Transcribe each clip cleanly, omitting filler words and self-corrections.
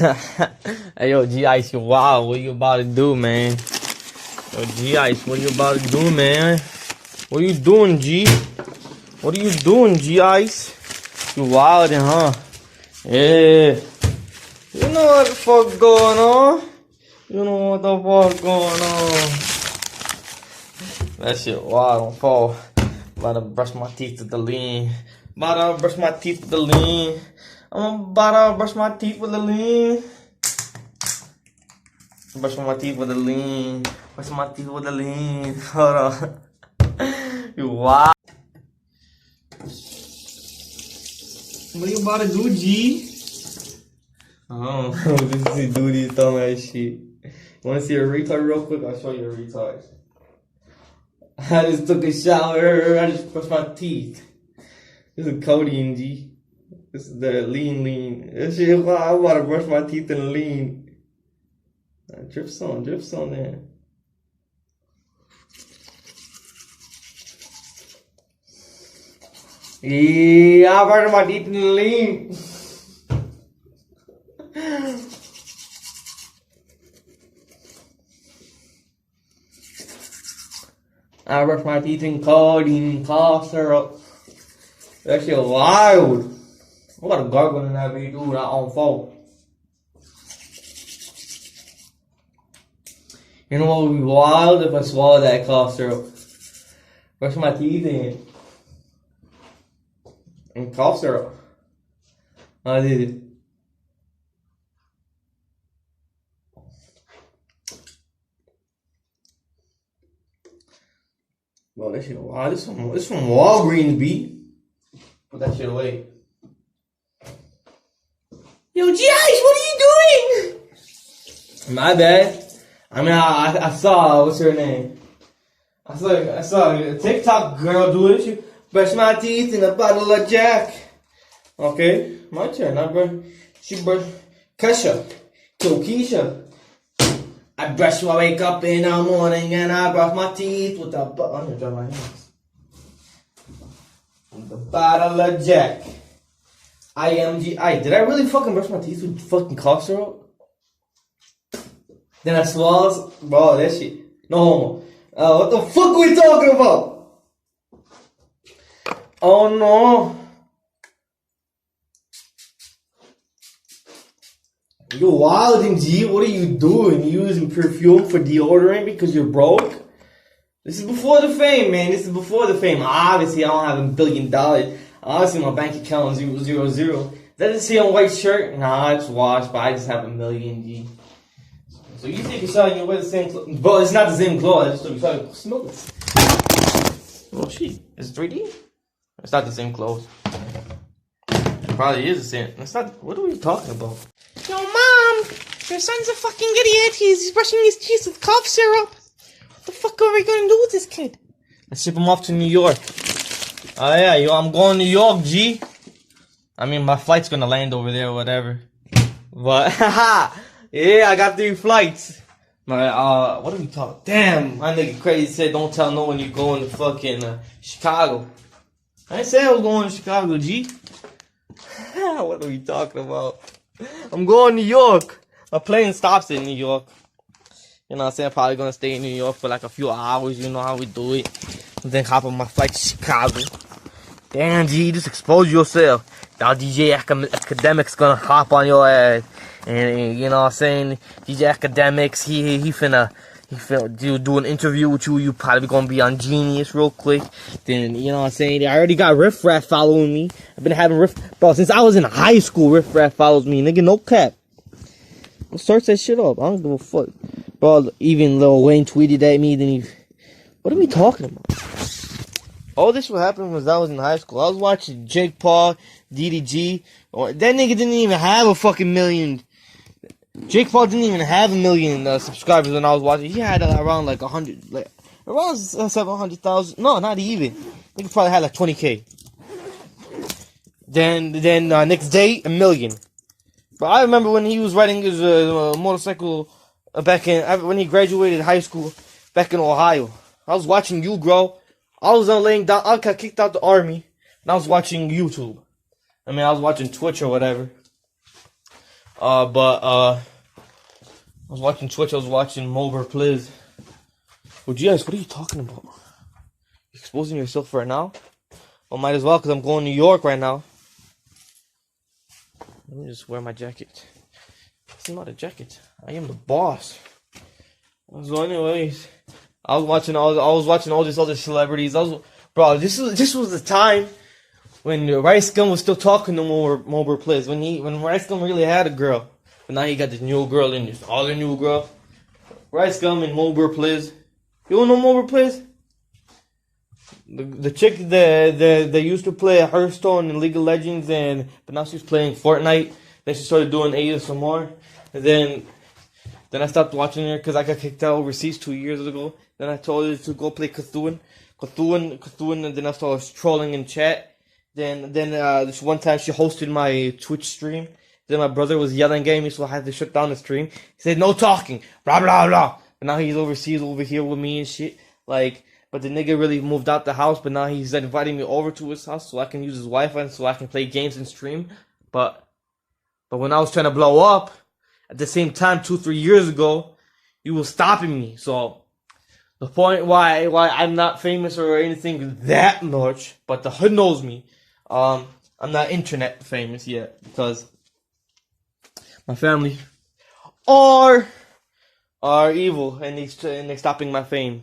Hey, yo, G-Ice, you wild. What you about to do, man? Yo, G-Ice, what you about to do, man? What are you doing, G? What are you doing, G-Ice? You wildin', huh? Yeah. You know what the fuck going on? You know what the fuck going on? That shit wild, don't fall. About to brush my teeth with the lean. I'm about to brush my teeth with the lean. Brush my teeth with the lean. Brush my teeth with the lean. Brush my teeth with the lean. Hold on. You wild. What you about to do, G? Oh, this is duty dumbass shit. Wanna see a retard real quick? I'll show you a retard. I just took a shower. I just brushed my teeth. This is codeine, G. This is the lean. This shit, I want to brush my teeth and lean. Drips on there. Yeah, I brush my teeth and lean. I brush my teeth in codeine, cough syrup. That shit wild. I got a gargle in that bitch, dude, not on phone. You know what would be wild if I swallow that cough syrup? Brush my teeth in. And cough syrup. I did it. Bro, that shit wild. This from Walgreens, B. Put that shit away. Yo, G-Ice, what are you doing? My bad. I mean, I saw, what's her name? I saw a TikTok girl do it. She brushed my teeth in a bottle of Jack. Okay, my turn. She brushed Kesha. Keisha. I wake up in the morning and I brush my teeth with a bottle. I'm gonna dry my hands. With a bottle of Jack. IMGI. Did I really fucking brush my teeth with fucking cough syrup? Then I swallow. Bro, that shit. No homo. What the fuck are we talking about? Oh no. You wildin', G. What are you doing? You using perfume for deodorant because you're broke? This is before the fame, man. This is before the fame. Obviously, I don't have $1 billion. Obviously, my bank account is 000. Does it say on white shirt? Nah, it's washed, but I just have $1 million, G. So you take a shot and you wear the same clothes. Bro, it's not the same clothes. I just took a shot and smell this. Oh, shit. It's 3D? It's not the same clothes. It probably is the same. It's not. What are we talking about? Yo, Mom! Your son's a fucking idiot. He's brushing his teeth with cough syrup. What the fuck are we gonna do with this kid? Let's ship him off to New York. Oh yeah, yo, I'm going to New York, G. I mean, my flight's gonna land over there or whatever. But, haha, yeah, I got 3 flights. But, what are we talking? Damn, my nigga crazy said don't tell no one you're going to fucking Chicago. I didn't say I was going to Chicago, G. What are we talking about? I'm going to New York. My plane stops in New York. You know what I'm saying? I'm probably gonna stay in New York for like a few hours. You know how we do it. And then hop on my flight to Chicago. Damn, G, just expose yourself. Now DJ Academics gonna hop on your ass. And you know what I'm saying? DJ Academics, he finna do an interview with you. You probably gonna be on Genius real quick. Then, you know what I'm saying? I already got Riff Raff following me. I've been having bro, since I was in high school, Riff Raff follows me. Nigga, no cap. Let's search that shit up. I don't give a fuck. Bro, even Lil Wayne tweeted at me. Then he... What are we talking about? All this what happened was I was in high school. I was watching Jake Paul, DDG. That nigga didn't even have a fucking million. Jake Paul didn't even have 1 million subscribers when I was watching. He had around like 100, like around 700,000. No, not even. Nigga probably had like 20K. Then next day 1 million. But I remember when he was riding his motorcycle back when he graduated high school back in Ohio. I was watching you grow. I was laying down. I got kicked out the army, and I was watching YouTube. I mean, I was watching Twitch or whatever. I was watching Twitch. I was watching Mober Pliz. Well, GS, what are you talking about? Exposing yourself right now? Well, might as well, because I'm going to New York right now. Let me just wear my jacket. It's not a jacket. I am the boss. So anyways, I was watching all these other celebrities. Bro, this was the time when Rice Gum was still talking to Mober Pliz. When Rice Gum really had a girl. But now he got this new girl in this other new girl. Rice Gum and Mober Pliz. You don't know Mober Pliz? The chick that used to play Hearthstone in League of Legends, but now she's playing Fortnite. Then she started doing ASMR, and then I stopped watching her because I got kicked out overseas 2 years ago. Then I told her to go play Cthulhu, and then I started trolling in chat. Then this one time she hosted my Twitch stream. Then my brother was yelling at me, so I had to shut down the stream. He said, "No talking, blah blah blah." But now he's overseas, over here with me and shit. But the nigga really moved out the house. But now he's inviting me over to his house so I can use his Wi-Fi so I can play games and stream. But when I was trying to blow up, at the same time, 2-3 years ago, you were stopping me. So the point why I'm not famous or anything that much, but the hood knows me. I'm not internet famous yet because my family are evil and they're stopping my fame.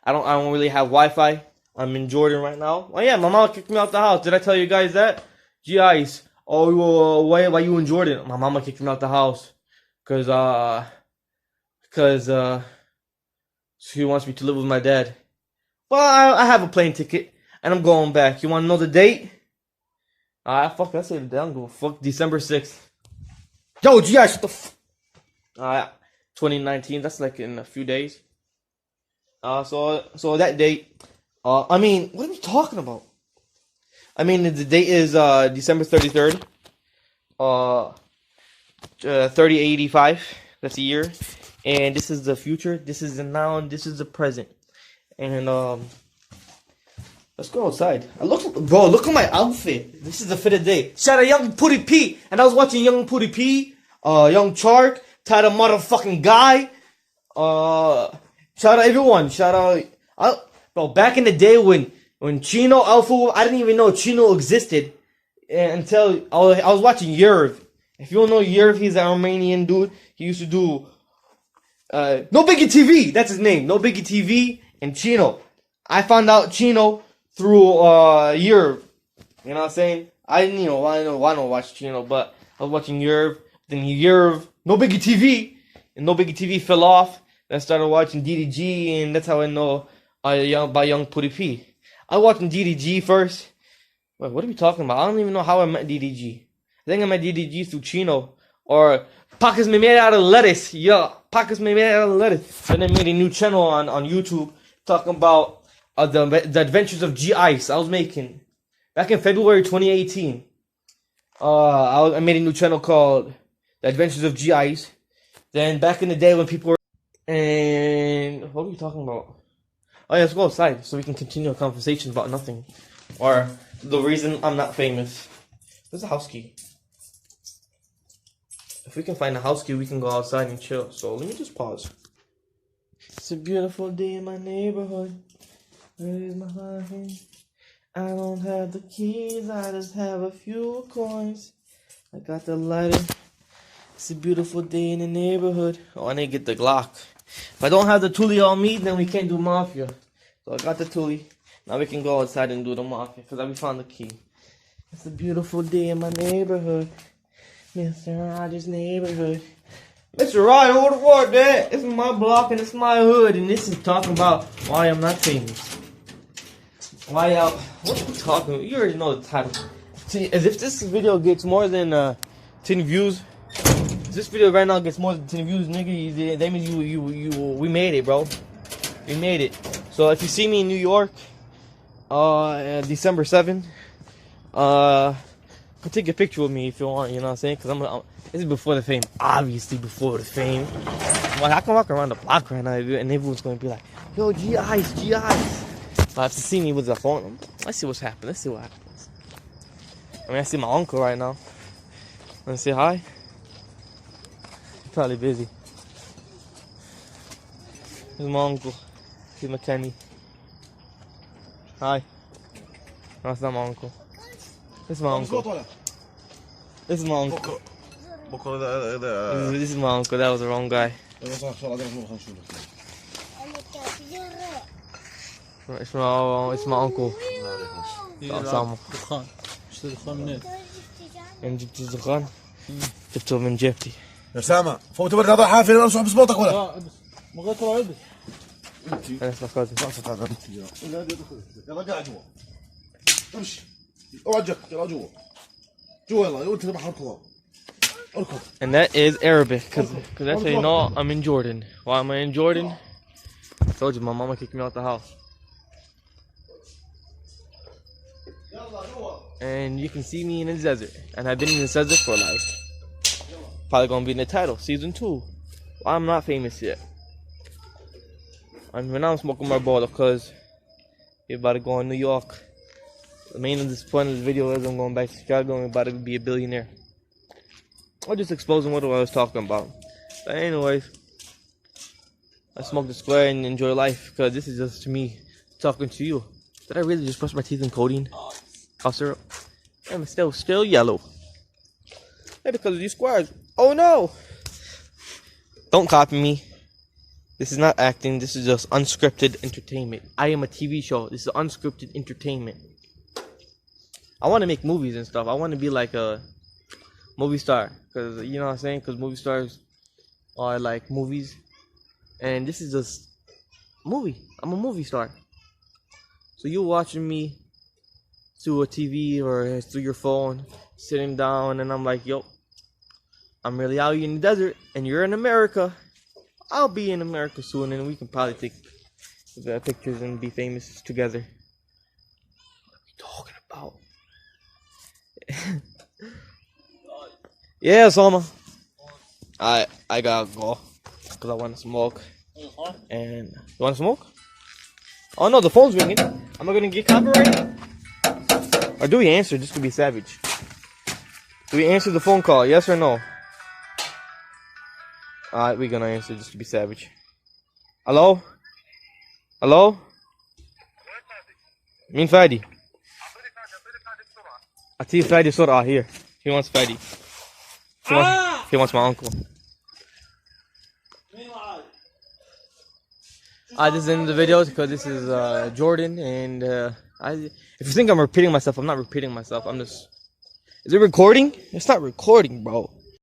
I don't really have Wi-Fi. I'm in Jordan right now. Oh yeah, my mama kicked me out the house. Did I tell you guys that? Gice. Oh, why you in Jordan? My mama kicked me out the house cause she wants me to live with my dad. Well, I have a plane ticket and I'm going back. You want to know the date? Fuck, I say the date. I'm going fuck December 6th. Yo, Gice, what the f? 2019. That's like in a few days. So that date. I mean, what are we talking about? I mean, the date is December 33rd. 3085. That's the year. And this is the future. This is the now. And this is the present. And let's go outside. Look at my outfit. This is the fit of the day. Shout out Young Putty P. And I was watching Young Putty P. Young Chark. Title motherfucking guy. Shout out everyone. Shout out. Bro, back in the day when Chino Alpha, I didn't even know Chino existed until I was watching Yerv. If you don't know Yerv, he's an Armenian dude. He used to do No Biggie TV. That's his name. No Biggie TV and Chino. I found out Chino through Yerv. You know what I'm saying? I don't watch Chino, but I was watching Yerv. Then Yerv, No Biggie TV, and No Biggie TV fell off. Then I started watching DDG, and that's how I know by Young Putty P. I watched DDG first. Wait, what are we talking about? I don't even know how I met DDG. I think I met DDG through Chino. Or Pockets Me Made Out of Lettuce. Yeah, Pockets Me Made Out of Lettuce. Then they made a new channel on YouTube talking about the adventures of Gice I was making. Back in February 2018. I made a new channel called The Adventures of Gice. Then back in the day when people were... And what are we talking about? Oh yeah, let's go outside so we can continue a conversation about nothing. Or the reason I'm not famous. There's a house key. If we can find a house key, we can go outside and chill. So let me just pause. It's a beautiful day in my neighborhood. Where's my honey? I don't have the keys, I just have a few coins. I got the lighter. It's a beautiful day in the neighborhood. Oh, I need to get the Glock. If I don't have the Thule on me, then we can't do Mafia. So I got the Thule. Now we can go outside and do the Mafia, because we found the key. It's a beautiful day in my neighborhood. Mr. Rogers' neighborhood. Mr. Rogers, what the fuck, Dad? This is my block and it's my hood, and this is talking about why I'm not famous. Why what are you talking about? You already know the title. See, as if this video gets more than 10 views. If this video right now gets more than 10 views, nigga, that means we made it, bro. We made it. So if you see me in New York, December 7th, take a picture with me if you want, you know what I'm saying? Because this is before the fame. Obviously before the fame. Well, I can walk around the block right now and everyone's going to be like, yo, G-Ice, G-Ice. But if you see me with the phone, let's see what's happening. Let's see what happens. I mean, I see my uncle right now. Wanna say hi? Probably busy. This is my uncle. He's my Kenny. Hi. No, it's not my uncle. This is my uncle. This is my uncle. This is my uncle. That was the wrong guy. It's my uncle. Osama. من جبت الدخان جبته من جيبتي. يا سامع فوت برد هذا حافل انا صاحب بصباطك ولا؟ لا البس ما غير ترى البس. انا اسمع كوزي. يلا قاعد جوا. امشي. اوعى يلا جوا. جوا يلا وانت تبع اركض. اركض. And that is Arabic, cause that's how you know I'm in Jordan. Why am I in Jordan? I told you my mama kicked me out the house. And you can see me in the desert. And I've been in the desert for like, probably gonna be in the title, season 2. Why I'm not famous yet. And now I'm smoking my bottle because we're about to go in New York. The main of this point of this video is I'm going back to Chicago and I'm about to be a billionaire. I'm just exposing what I was talking about. But anyways, I smoke the square and enjoy life because this is just me talking to you. Did I really just brush my teeth in codeine? Cough syrup? I'm still yellow. Maybe because of these squares. Oh no! Don't copy me. This is not acting. This is just unscripted entertainment. I am a TV show. This is unscripted entertainment. I want to make movies and stuff. I want to be like a movie star. Because, you know what I'm saying? Because movie stars are like movies. And this is just movie. I'm a movie star. So you watching me through a TV or through your phone, sitting down, and I'm like, yo, I'm really out here in the desert, and you're in America. I'll be in America soon, and we can probably take pictures and be famous together. What are we talking about? Yeah, Osama. I gotta go because I want to smoke. And you want to smoke? Oh no, the phone's ringing. Am I gonna get copyrighted? Or do we answer just to be savage? Do we answer the phone call? Yes or no? Alright, we're gonna answer just to be savage. Hello? Hello? مين فادي؟ أعطيه فادي بسرعة. Here. He wants Fadi. He wants my uncle. This is the end of the video because this is Jordan, and if you think I'm repeating myself, I'm not repeating myself. I'm just. Is it recording? It's not recording, bro.